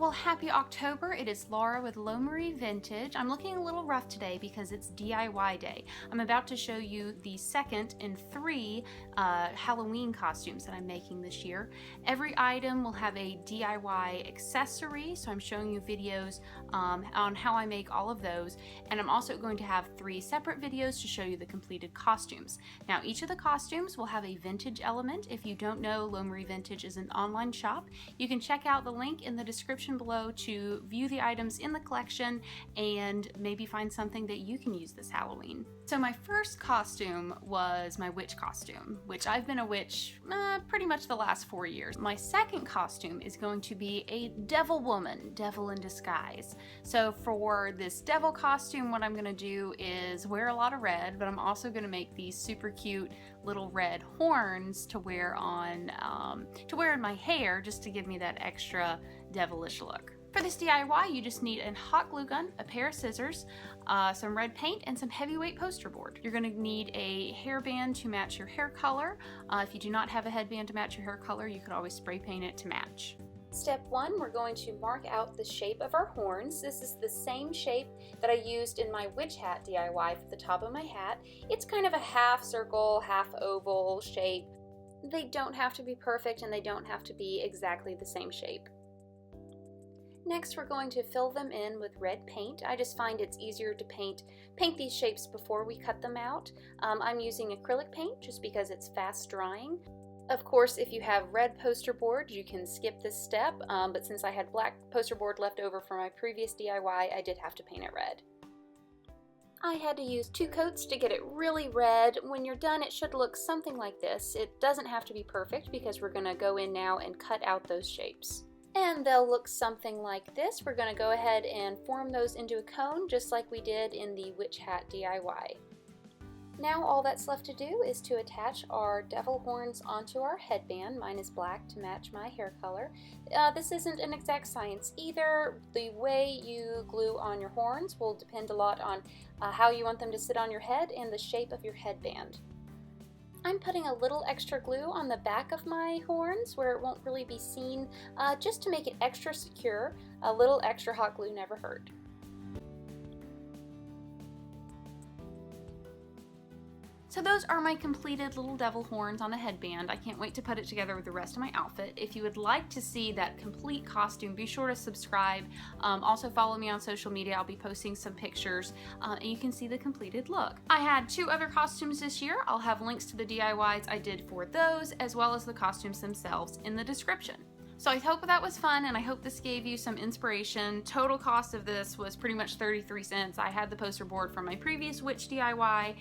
Well, happy October. It is Laura with Lo Marie Vintage. I'm looking a little rough today because it's DIY day. I'm about to show you the second in 3 Halloween costumes that I'm making this year. Every item will have a DIY accessory, so I'm showing you videos on how I make all of those, and I'm also going to have 3 separate videos to show you the completed costumes. Now, each of the costumes will have a vintage element. If you don't know, Lo Marie Vintage is an online shop. You can check out the link in the description below to view the items in the collection and maybe find something that you can use this Halloween. So my first costume was my witch costume, which I've been a witch pretty much the last 4 years. My second costume is going to be a devil woman, devil in disguise. So for this devil costume, what I'm gonna do is wear a lot of red, but I'm also gonna make these super cute little red horns to wear on, in my hair, just to give me that extra devilish look. For this DIY, you just need a hot glue gun, a pair of scissors, some red paint, and some heavyweight poster board. You're going to need a hairband to match your hair color. If you do not have a headband to match your hair color, you could always spray paint it to match. Step 1, we're going to mark out the shape of our horns. This is the same shape that I used in my witch hat DIY for the top of my hat. It's kind of a half circle, half oval shape. They don't have to be perfect and they don't have to be exactly the same shape. Next, we're going to fill them in with red paint. I just find it's easier to paint these shapes before we cut them out. I'm using acrylic paint just because it's fast drying. Of course, if you have red poster board, you can skip this step, but since I had black poster board left over from my previous DIY, I did have to paint it red. I had to use 2 coats to get it really red. When you're done, it should look something like this. It doesn't have to be perfect because we're going to go in now and cut out those shapes. And they'll look something like this. We're going to go ahead and form those into a cone just like we did in the witch hat DIY. Now all that's left to do is to attach our devil horns onto our headband. Mine is black to match my hair color. This isn't an exact science either. The way you glue on your horns will depend a lot on how you want them to sit on your head and the shape of your headband. I'm putting a little extra glue on the back of my horns where it won't really be seen, just to make it extra secure. A little extra hot glue never hurt. So those are my completed little devil horns on the headband. I can't wait to put it together with the rest of my outfit. If you would like to see that complete costume, be sure to subscribe. Also follow me on social media. I'll be posting some pictures and you can see the completed look. I had 2 other costumes this year. I'll have links to the DIYs I did for those as well as the costumes themselves in the description. So I hope that was fun and I hope this gave you some inspiration. Total cost of this was pretty much 33 cents. I had the poster board from my previous witch DIY. I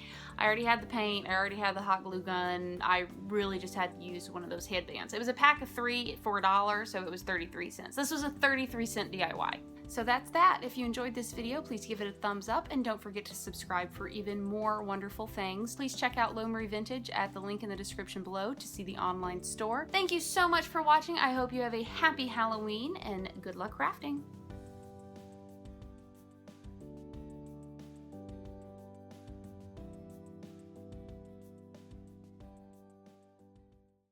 already had the paint, I already had the hot glue gun. I really just had to use one of those headbands. It was a pack of 3 for $1, so it was 33 cents. This was a 33-cent DIY. So that's that. If you enjoyed this video, please give it a thumbs up and don't forget to subscribe for even more wonderful things. Please check out Lo Marie Vintage at the link in the description below to see the online store. Thank you so much for watching. I hope you have a happy Halloween and good luck crafting.